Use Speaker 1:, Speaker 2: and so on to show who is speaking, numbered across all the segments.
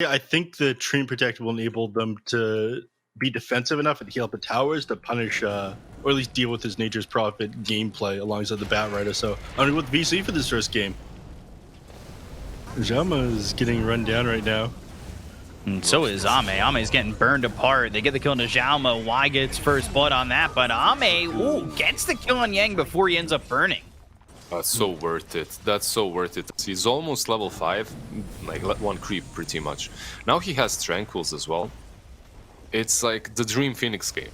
Speaker 1: Yeah, I think the Treant Protect will enable them to be defensive enough and heal up the towers to punish, or at least deal with his Nature's Prophet gameplay alongside the Bat Rider. So I'm going with VICI for this first game. Jama is getting run down right now.
Speaker 2: And so is Ame. Ame's getting burned apart. They get the kill on Xiaoma. Y gets first blood on that, but Ame gets the kill on Yang before he ends up burning.
Speaker 3: That's so worth it. That's so worth it. He's almost level 5, like one creep pretty much. Now he has Tranquils as well. It's like the Dream Phoenix game.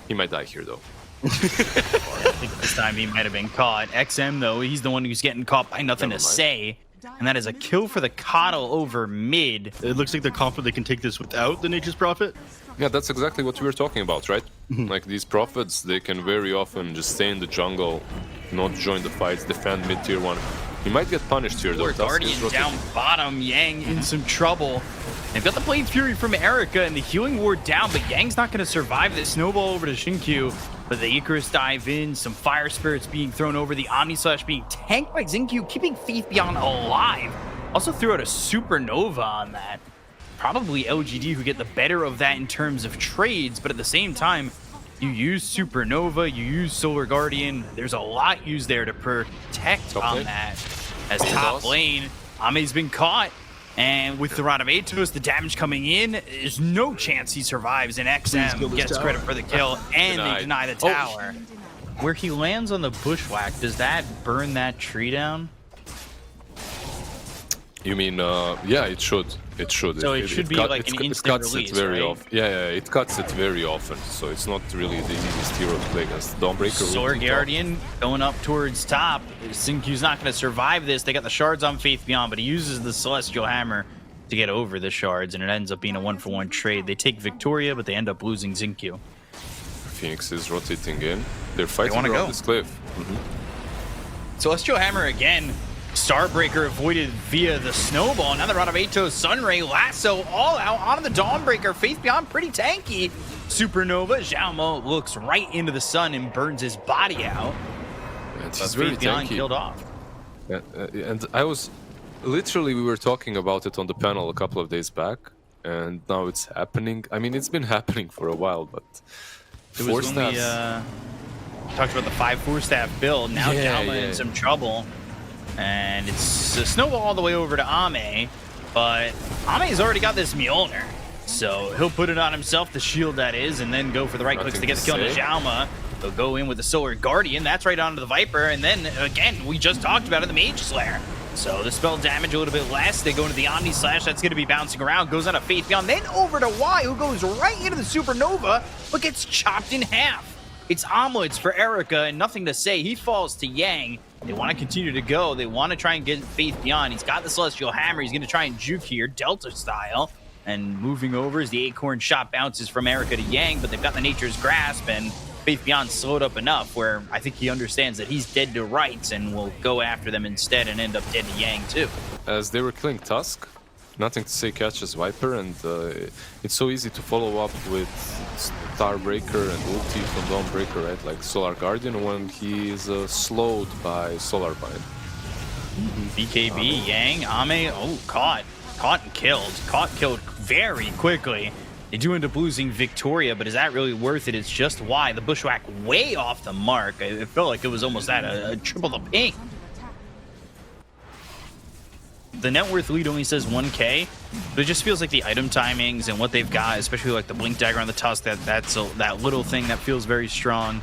Speaker 3: He might die here though.
Speaker 2: I think this time he might have been caught. XM though, he's the one who's getting caught by nothing to say. And that is a kill for the Coddle over mid.
Speaker 1: It looks like they're confident they can take this without the Nature's Prophet.
Speaker 3: Yeah, that's exactly what we were talking about, right? Like these prophets, they can very often just stay in the jungle, not join the fights, defend mid tier 1. He might get punished here though.
Speaker 2: Guardian down bottom, Yang in some trouble. They've got the Blade Fury from Erica and the healing ward down, but Yang's not going to survive this snowball over to Xinkyu. But the Icarus dive in, some Fire Spirits being thrown over, the Omni Slash being tanked by Xinkyu, keeping Faith Beyond alive. Also threw out a Supernova on that. Probably LGD who get the better of that in terms of trades, but at the same time, you use Supernova, you use Solar Guardian. There's a lot used there to protect on that. As top lane, Ame's been caught. And with the Rod of Atos, the damage coming in, there's no chance he survives. And XM gets credit for the kill, and they deny the tower. Where he lands on the bushwhack, does that burn that tree down?
Speaker 3: You mean, yeah, it should. It should.
Speaker 2: So it should be like an instant release, right?
Speaker 3: Yeah, it cuts it very often. So it's not really the easiest hero to play against. Dawnbreaker.
Speaker 2: Solar Guardian going up towards top. Xinkyu's not going to survive this. They got the shards on Faith Beyond, but he uses the Celestial Hammer to get over the shards, and it ends up being a 1-for-1 trade. They take Victoria, but they end up losing Xinkyu.
Speaker 3: Phoenix is rotating in. They're fighting around this cliff.
Speaker 2: Celestial Hammer again. Starbreaker avoided via the snowball. Now the Rod of Atos, Sunray, Lasso, all out onto the Dawnbreaker. Faith Beyond pretty tanky. Supernova, Xiaoma looks right into the sun and burns his body out.
Speaker 3: It's very
Speaker 2: Faith Beyond
Speaker 3: tanky.
Speaker 2: killed off.
Speaker 3: And I was literally, we were talking about it on the panel a couple of days back, and now it's happening. I mean, it's been happening for a while, but
Speaker 2: it was when we talked about the 5-4 staff build. Now Xiaoma in some trouble. And it's a snowball all the way over to Ame, but Ame's already got this Mjolnir. So he'll put it on himself, the shield that is, and then go for the right clicks to get the kill on Xiaoma. They'll go in with the Solar Guardian. That's right onto the Viper. And then, again, we just talked about it, the Mage Slayer. So the spell damage a little bit less. They go into the Omni Slash. That's going to be bouncing around. Goes on a Faith Beyond. Then over to Y, who goes right into the Supernova, but gets chopped in half. It's omelets for Erica, and nothing to say. He falls to Yang. They want to continue to go. They want to try and get Faith Beyond. He's got the Celestial Hammer. He's going to try and juke here, Delta style. And moving over as the Acorn shot bounces from Erica to Yang, but they've got the Nature's Grasp, and Faith Beyond slowed up enough where I think he understands that he's dead to rights and will go after them instead and end up dead to Yang too.
Speaker 3: As they were killing Tusk, nothing to say catches Viper, and it's so easy to follow up with Starbreaker and ulti from Dawnbreaker, right? Like Solar Guardian when he is slowed by Solar Bind.
Speaker 2: BKB, Yang, Ame, caught and killed. Caught, killed very quickly. They do end up losing Victoria, but is that really worth it? It's just why the Bushwhack way off the mark. It felt like it was almost at a triple the ping. The net worth lead only says 1K, but it just feels like the item timings and what they've got, especially like the Blink Dagger on the Tusk, that little thing that feels very strong.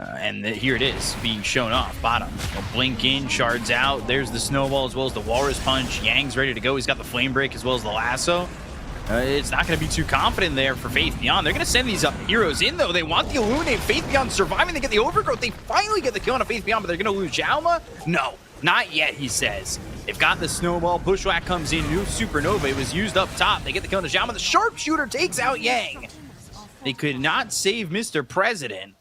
Speaker 2: And here it is, being shown off, bottom. They'll blink in, shards out. There's the Snowball as well as the Walrus Punch. Yang's ready to go. He's got the Flame Break as well as the Lasso. It's not going to be too confident there for Faith Beyond. They're going to send these heroes in, though. They want the Illuminate. Faith Beyond surviving. They get the Overgrowth. They finally get the kill on a Faith Beyond, but they're going to lose Xiaoma? No, not yet, he says. They've got the Snowball. Bushwhack comes in. New Supernova. It was used up top. They get the kill on the Xiaoma. The Sharpshooter takes out Yang. They could not save Mr. President.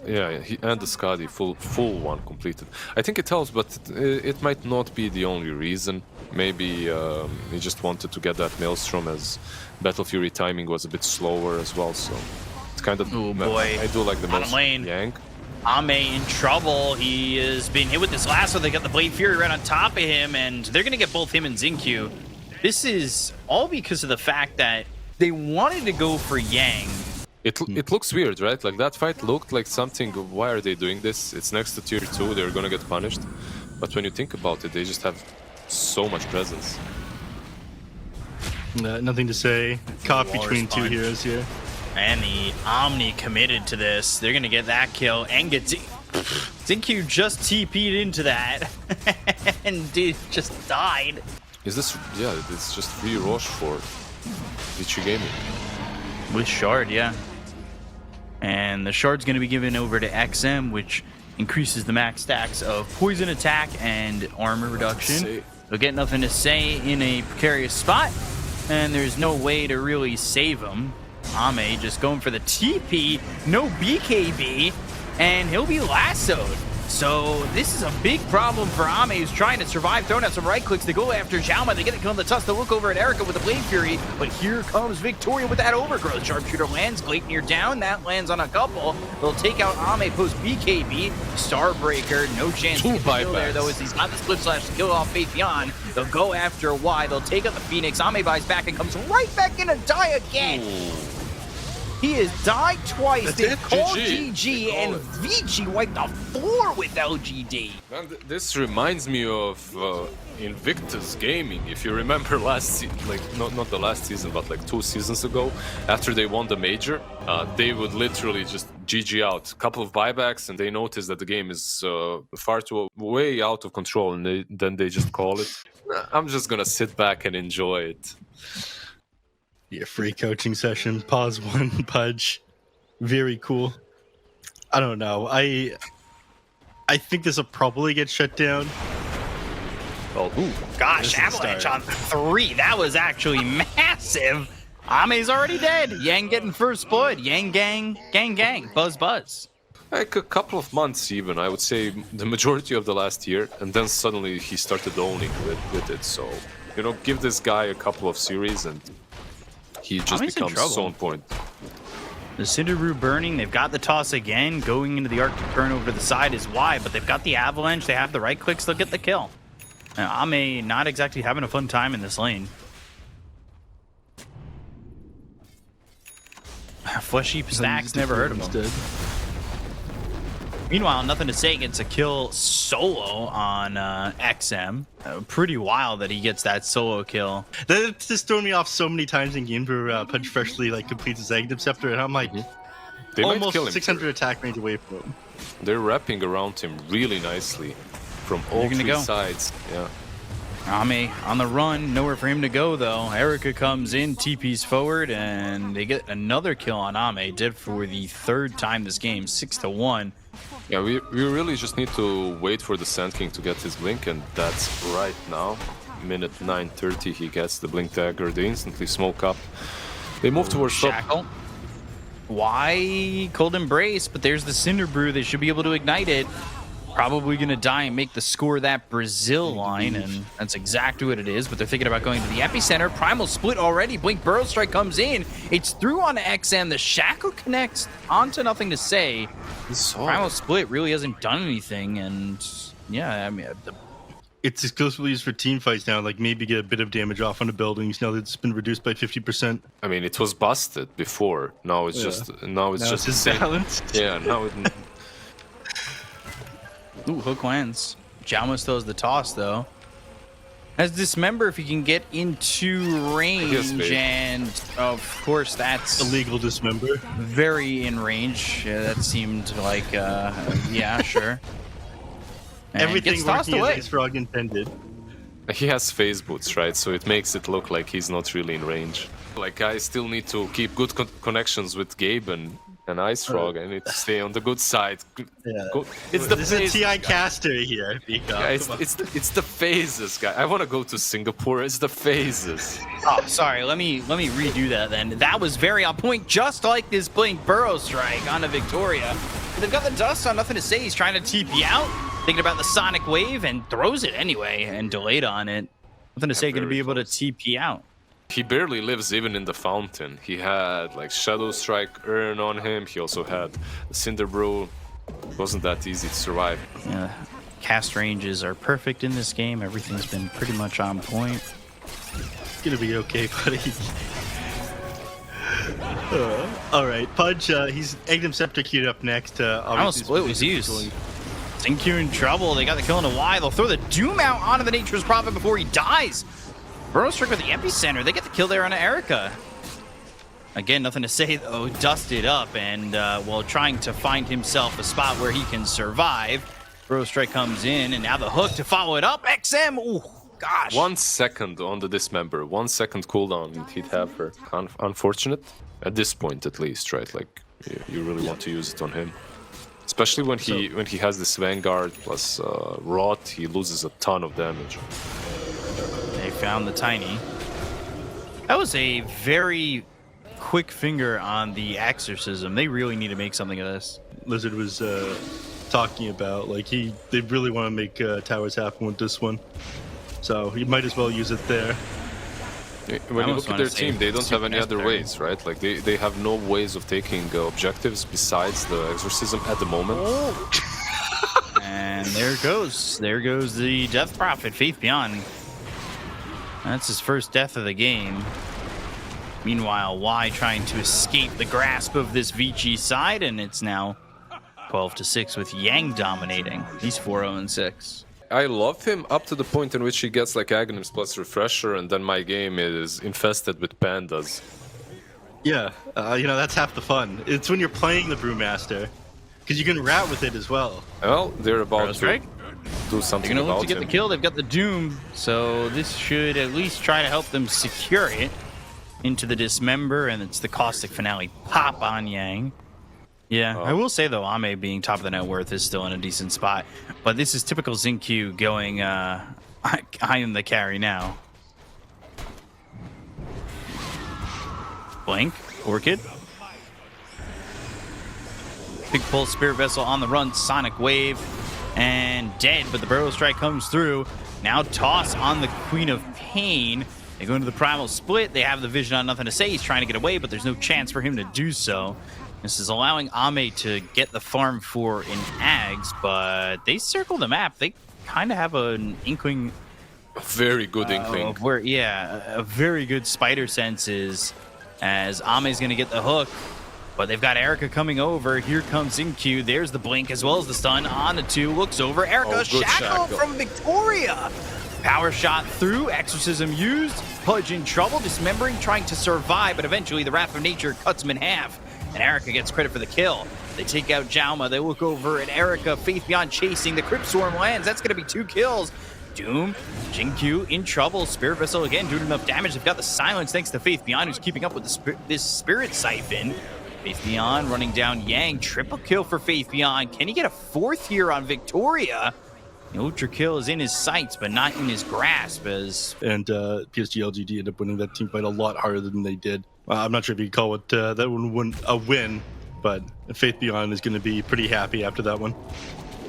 Speaker 3: Yeah, and the Skadi, full one completed. I think it helps, but it might not be the only reason. Maybe he just wanted to get that Maelstrom, as Battle Fury timing was a bit slower as well, so it's kind of...
Speaker 2: Oh boy.
Speaker 3: I do like the Maelstrom
Speaker 2: lane.
Speaker 3: Yang.
Speaker 2: Ame in trouble. He has been hit with this lasso. They got the Blade Fury right on top of him, and they're going to get both him and Xingqiu. This is all because of the fact that they wanted to go for Yang.
Speaker 3: It looks weird, right? Like, that fight looked like something, why are they doing this? It's next to tier 2, they're gonna get punished. But when you think about it, they just have so much presence.
Speaker 1: Nothing to say. Caught between two heroes here.
Speaker 2: And the Omni committed to this. They're going to get that kill and get Xingqiu just TP'd into that and just died.
Speaker 3: Is this... Yeah, it's just free Roche for VICI Gaming.
Speaker 2: With Shard, yeah. And the Shard's going to be given over to XM, which increases the max stacks of poison attack and armor reduction. They'll get nothing to say in a precarious spot, and there's no way to really save him. Ame just going for the TP, no BKB, and he'll be lassoed. So this is a big problem for Ame, who's trying to survive, throwing out some right clicks to go after Xiaoma. They get the kill on the tusk. They look over at Erica with the Blade Fury, but here comes Victoria with that overgrowth. Sharpshooter lands, Gleipnir down. That lands on a couple. They'll take out Ame post BKB. Starbreaker, no chance to get the kill there, though, as he's got the split slash to kill off Faithion. They'll go after Y. They'll take out the Phoenix. Ame buys back and comes right back in and die again.
Speaker 3: Ooh.
Speaker 2: He has died twice. They called
Speaker 3: GG.
Speaker 2: GG, and VICI wiped the floor with LGD.
Speaker 3: Man, this reminds me of Invictus Gaming. If you remember last like not the last season, but like 2 seasons ago, after they won the major, they would literally just GG out. A couple of buybacks, and they noticed that the game is far too way out of control, and then they just call it. I'm just gonna sit back and enjoy it.
Speaker 1: Yeah, free coaching session. Pause 1, Pudge. Very cool. I don't know. I think this will probably get shut down.
Speaker 2: Oh, ooh, gosh, Avalanche on 3. That was actually massive. Ame's already dead. Yang getting first blood. Yang gang. Buzz.
Speaker 3: Like a couple of months even, I would say the majority of the last year, and then suddenly he started owning with it. So, you know, give this guy a couple of series and he just becomes so on point.
Speaker 2: The Cinder Brew burning. They've got the toss again. Going into the Arctic turn over to the side is why, but they've got the Avalanche. They have the right clicks. They'll get the kill. Now, Ame not exactly having a fun time in this lane. Fleshy stacks never heard of him. Meanwhile, nothing to say gets a kill solo on XM. Pretty wild that he gets that solo kill.
Speaker 1: That's just thrown me off so many times in games where Pudge freshly like completes his Aghanim Scepter, and I'm like
Speaker 3: they
Speaker 1: almost
Speaker 3: might kill him
Speaker 1: 600
Speaker 3: too.
Speaker 1: attack range away from him.
Speaker 3: They're wrapping around him really nicely from all 3 sides. Yeah.
Speaker 2: Ame on the run, nowhere for him to go though. Erica comes in, TP's forward, and they get another kill on Ame. Did for the 3rd time this game, 6-1.
Speaker 3: Yeah, we really just need to wait for the Sand King to get his blink, and that's right now. Minute 9:30, he gets the blink dagger. They instantly smoke up. They move towards top.
Speaker 2: Shackle. Why Cold Embrace? But there's the Cinder Brew. They should be able to ignite it. Probably going to die and make the score that Brazil line, and that's exactly what it is. But they're thinking about going to the epicenter. Primal split already. Blink Burrow Strike comes in. It's through on XM. The Shackle connects onto nothing to say. Primal split really hasn't done anything, and yeah, I mean,
Speaker 1: it's exclusively used for team fights now. Like maybe get a bit of damage off on the buildings. Now that it's been reduced by 50%.
Speaker 3: I mean, it was busted before. Now it's just
Speaker 1: just balanced.
Speaker 3: Yeah, now it.
Speaker 2: Ooh, hook lands. Xiaoma still has the toss, though. As Dismember, if you can get into range, and of course that's
Speaker 1: illegal Dismember.
Speaker 2: Very in range. That seemed like, yeah, sure. And
Speaker 1: everything
Speaker 2: tossed
Speaker 1: working
Speaker 2: away.
Speaker 1: as Frog intended.
Speaker 3: He has phase boots, right? So it makes it look like he's not really in range. Like, I still need to keep good connections with Gabe and Ice Frog. I need to stay on the good side.
Speaker 1: Yeah.
Speaker 3: It's the
Speaker 1: this is a TI caster here.
Speaker 3: Yeah, it's the phases, guy. I want to go to Singapore. It's the phases.
Speaker 2: Oh, sorry. Let me redo that then. That was very on point, just like this Blink Burrow Strike onto Victoria. They've got the dust on, nothing to say. He's trying to TP out, thinking about the Sonic Wave, and throws it anyway, and delayed on it. Nothing to say, going to be able to TP out.
Speaker 3: He barely lives even in the fountain. He had like Shadow Strike Urn on him. He also had the Cinder Brew. It wasn't that easy to survive.
Speaker 2: Yeah, cast ranges are perfect in this game. Everything's been pretty much on point.
Speaker 1: It's gonna be okay, buddy. All right, Pudge. He's Egnum Scepter queued up next.
Speaker 2: Almost split was used. Zinq in trouble. They got the kill in a Y. They'll throw the Doom out onto the Nature's Prophet before he dies. Burrowstrike with the epicenter. They get the kill there on Erica. Again, nothing to say though. Dusted up and while trying to find himself a spot where he can survive. Burrowstrike comes in and now the hook to follow it up. XM. Ooh, gosh.
Speaker 3: 1 second on the dismember. 1 second cooldown and he'd have her. Unfortunate. At this point at least, right? Like you really want to use it on him. Especially when he has this Vanguard plus Rot, he loses a ton of damage.
Speaker 2: They found the Tiny. That was a very quick finger on the exorcism. They really need to make something of this.
Speaker 1: Lizzard was talking about like they really want to make towers happen with this one, so you might as well use it there.
Speaker 3: When you look at their team, they don't have any other ways, right? Like they have no ways of taking objectives besides the exorcism at the moment.
Speaker 2: And there goes the Death Prophet, Faith Beyond. That's his first death of the game. Meanwhile, Y trying to escape the grasp of this VICI side, and it's now 12-6 with Yang dominating. He's 4-0-6.
Speaker 3: I love him up to the point in which he gets like Aghanims plus Refresher, and then my game is infested with pandas.
Speaker 1: Yeah, that's half the fun. It's when you're playing the Brewmaster, because you can rat with it as well.
Speaker 3: Well, they're about to do something
Speaker 2: They're gonna
Speaker 3: about
Speaker 2: look to get the kill. They've got the Doom, so this should at least try to help them secure it into the Dismember, and it's the Caustic Finale pop on Yang. Yeah, I will say though, Ame being top of the net worth is still in a decent spot, but this is typical Zinq going, I am the carry now. Blink, Orchid. Big pull, Spirit Vessel on the run, Sonic Wave, and dead, but the Burrowstrike comes through. Now Toss on the Queen of Pain. They go into the Primal Split. They have the vision on Nothing to Say. He's trying to get away, but there's no chance for him to do so. This is allowing Ame to get the farm for an Ags, but they circle the map. They kind of have an inkling.
Speaker 3: A very good inkling.
Speaker 2: A very good spider senses as Ame's going to get the hook. But they've got Erica coming over. Here comes Zinq. There's the blink as well as the stun on the 2. Looks over. Erica shackle from Victoria. Power shot through. Exorcism used. Pudge in trouble. Dismembering, trying to survive. But eventually the Wrath of Nature cuts him in half. And Erica gets credit for the kill. They take out Jauma. They look over at Erica. Faith Beyond chasing. The Crypt Swarm lands. That's going to be 2 kills. Doom, Zinq in trouble. Spirit Vessel again doing enough damage. They've got the silence thanks to Faith Beyond, who's keeping up with this Spirit Siphon. Faith Beyond running down Yang. Triple kill for Faith Beyond. Can he get a 4th here on Victoria? The Ultra kill is in his sights, but not in his grasp.
Speaker 1: And PSG LGD ended up winning that team fight a lot harder than they did. I'm not sure if you call it that one a win, but Faith Beyond is going to be pretty happy after that one.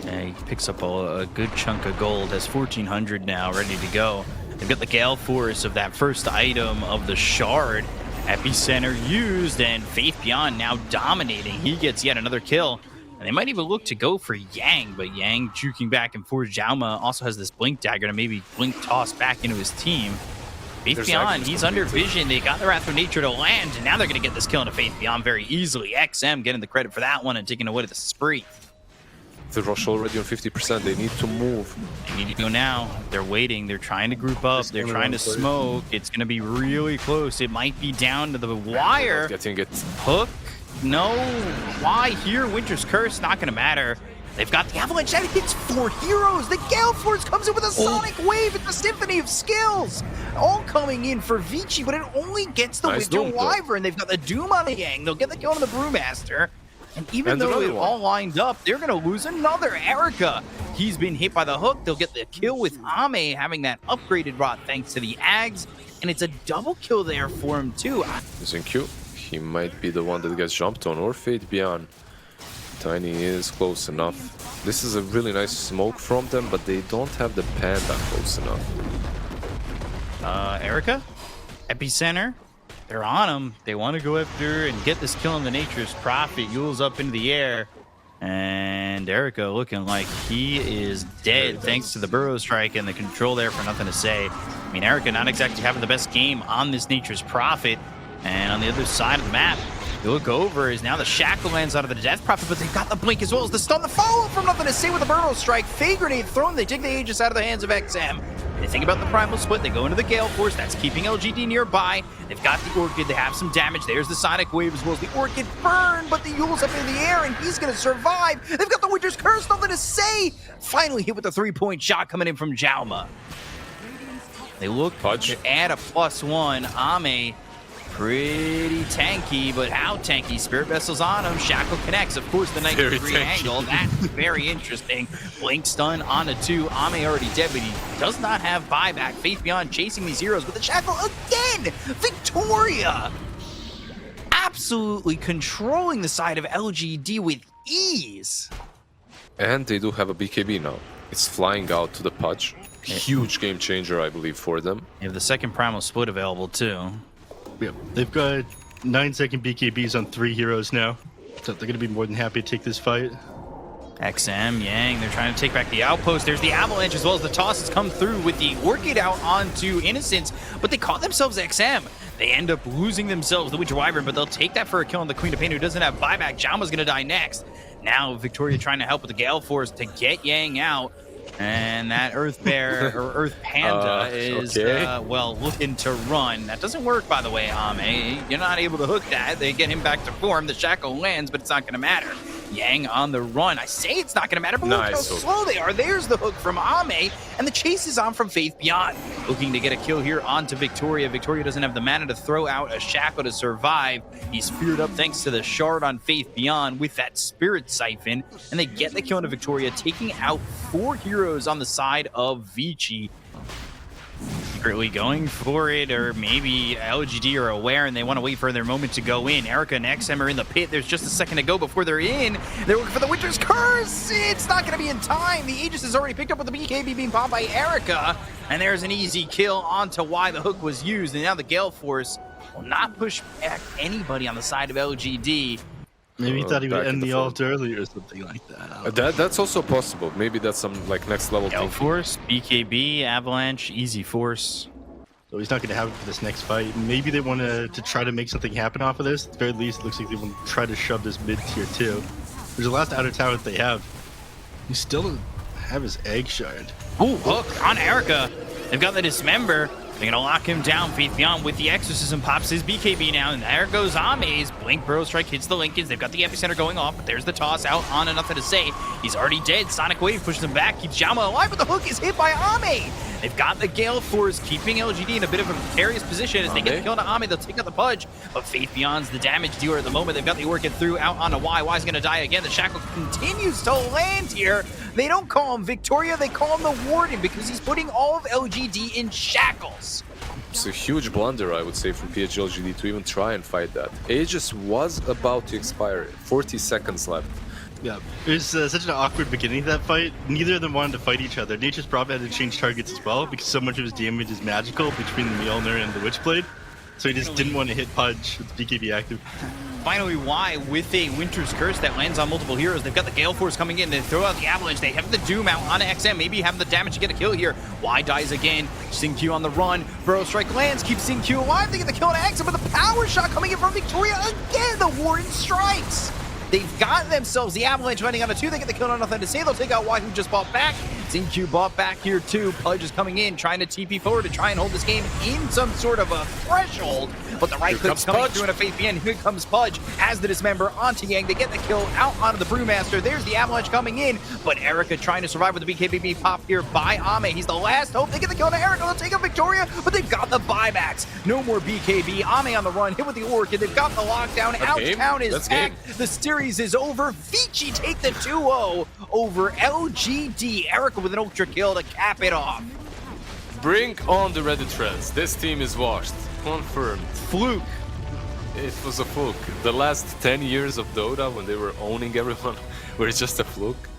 Speaker 2: Yeah, he picks up a good chunk of gold. Has 1,400 now, ready to go. They've got the Gale Force of that first item of the Shard. Epicenter used, and Faith Beyond now dominating. He gets yet another kill. And they might even look to go for Yang, but Yang juking back and forth. Jauma also has this Blink Dagger to maybe Blink toss back into his team. Faith Beyond, he's under vision. They got the Wrath of Nature to land, and now they're going to get this kill into Faith Beyond very easily. XM getting the credit for that one and taking away the spree.
Speaker 3: The rush already on 50%. They need to move.
Speaker 2: They need to go now. They're waiting. They're trying to group up. They're trying to smoke. It's going to be really close. It might be down to the wire.
Speaker 3: Getting it.
Speaker 2: Hook. No. Why here? Winter's Curse. Not going to matter. They've got the Avalanche that hits 4 heroes. The Gale Force comes in with a Sonic Wave. It's a symphony of skills. All coming in for VICI, but it only gets the Winter Wyvern. They've got the Doom on the Yang. They'll get the kill on the Brewmaster. And even though it all lined up, they're going to lose another Erica. He's been hit by the hook. They'll get the kill with Ame having that upgraded rot thanks to the Ags. And it's a double kill there for him, too.
Speaker 3: Zinq, he might be the one that gets jumped on, or Faith Beyond. Tiny is close enough. This is a really nice smoke from them, but they don't have the Panda close enough.
Speaker 2: Erica? Epicenter? They're on him. They want to go after and get this kill on the Nature's Prophet. Yule's up into the air. And Erica looking like he is dead thanks to the burrow strike and the control there for nothing to say. I mean, Erica not exactly having the best game on this Nature's Prophet. And on the other side of the map, you look over is now the Shackle lands out of the Death Prophet, but they've got the blink as well as the stun. The follow-up from nothing to say with the burrow strike. Fade grenade thrown. They take the Aegis out of the hands of XM. They think about the Primal Split. They go into the Gale Force. That's keeping LGD nearby. They've got the Orchid. They have some damage. There's the Sonic Wave as well as the Orchid burn, but the Yule's up in the air, and he's going to survive. They've got the Winter's Curse. Nothing to say. Finally hit with a 3-point shot coming in from Jauma. They look to add a +1. Ame, pretty tanky, but how tanky? Spirit Vessel's on him. Shackle connects. Of course, the 90-degree angle. That's very interesting. Blink stun on a 2. Ame already dead, but he does not have buyback. Faith Beyond chasing these heroes with the Shackle again. Victoria absolutely controlling the side of LGD with ease.
Speaker 3: And they do have a BKB now. It's flying out to the Pudge. Huge game changer, I believe, for them.
Speaker 2: They have the second Primal Split available, too.
Speaker 1: Yep. They've got 9-second BKBs on 3 heroes now. So they're going to be more than happy to take this fight.
Speaker 2: XM, Yang, they're trying to take back the outpost. There's the Avalanche as well as the tosses come through with the Orchid out onto Innocence, but they caught themselves XM. They end up losing themselves the Winter Wyvern, but they'll take that for a kill on the Queen of Pain, who doesn't have buyback. Jauma's going to die next. Now Victoria trying to help with the Gale Force to get Yang out. And that Earth Bear or Earth Panda is, well, looking to run. That doesn't work, by the way, Ame. You're not able to hook that. They get him back to form. The Shackle lands, but it's not going to matter. Yang on the run. I say it's not going to matter, but look how slow they are. There's the hook from Ame, and the chase is on from Faith Beyond. Looking to get a kill here onto Victoria. Victoria doesn't have the mana to throw out a Shackle to survive. He's feared up thanks to the shard on Faith Beyond with that Spirit Siphon, and they get the kill into Victoria, taking out 4 heroes on the side of VICI. Secretly going for it, or maybe LGD are aware and they want to wait for their moment to go in. Erica and XM are in the pit. There's just a second to go before they're in. They're looking for the Winter's Curse. It's not going to be in time. The Aegis is already picked up with the BKB being popped by Erica. And there's an easy kill onto why the hook was used. And now the Gale Force will not push back anybody on the side of LGD.
Speaker 1: Maybe he thought he would end the ult early or something like that.
Speaker 3: That's also possible. Maybe that's some like next level
Speaker 2: Gale
Speaker 3: thing.
Speaker 2: Force, BKB, Avalanche, Easy Force.
Speaker 1: So he's not going to have it for this next fight. Maybe they want to try to make something happen off of this. At the very least, it looks like they want to try to shove this mid tier 2. There's the last outer tower that they have. He still doesn't have his egg shard.
Speaker 2: Ooh, hook on Erica. They've got the Dismember. They're going to lock him down. Faith Beyond with the Exorcism pops his BKB now, and there goes Ame's. Blink Burrow Strike hits the Lincolns. They've got the Epicenter going off, but there's the toss out on and nothing to say. He's already dead. Sonic Wave pushes him back, keeps Jauma alive, but the hook is hit by Ame. They've got the Gale Force keeping LGD in a bit of a precarious position as they get the kill on Ame. They'll take out the Pudge, but Faith Beyond's the damage dealer at the moment. They've got the Orchid through out onto Y. Y's going to die again. The Shackle continues to land here. They don't call him Victoria, they call him the Warden because he's putting all of LGD in shackles.
Speaker 3: It's a huge blunder, I would say, from PSG LGD to even try and fight that. Aegis was about to expire. 40 seconds left.
Speaker 1: Yeah, it was such an awkward beginning to that fight. Neither of them wanted to fight each other. Nature's Prophet had to change targets as well because so much of his damage is magical between the Mjolnir and the Witchblade. So he just didn't want to hit Pudge with BKB active.
Speaker 2: Finally, Y with a Winter's Curse that lands on multiple heroes. They've got the Gale Force coming in. They throw out the Avalanche. They have the Doom out on XM. Maybe have the damage to get a kill here. Y dies again. Xingqiu on the run. Burrow Strike lands. Keeps Xingqiu alive. They get the kill on XM, but the power shot coming in from Victoria again. The Warden strikes. They've got themselves the Avalanche running on a 2. They get the kill on nothing to say. They'll take out Y, who just bought back. Xingqiu bought back here too. Pudge is coming in, trying to TP forward to try and hold this game in some sort of a threshold. But the right click's coming through in a Faith Beyond. Here comes Pudge as the Dismember onto Yang. They get the kill out onto the Brewmaster. There's the Avalanche coming in. But Erica trying to survive with the BKB pop here by Ame. He's the last hope. They get the kill to Erica. They'll take out Victoria, but they've got the buybacks. No more BKB. Ame on the run, hit with the Orchid. They've got the lockdown. Outtown is back. The series is over. VICI take the 2-0 over LGD. Erica with an ultra kill to cap it off.
Speaker 3: Bring on the Reddit threads. This team is washed. Confirmed.
Speaker 2: Fluke.
Speaker 3: It was a fluke. The last 10 years of Dota, when they were owning everyone, were just a fluke.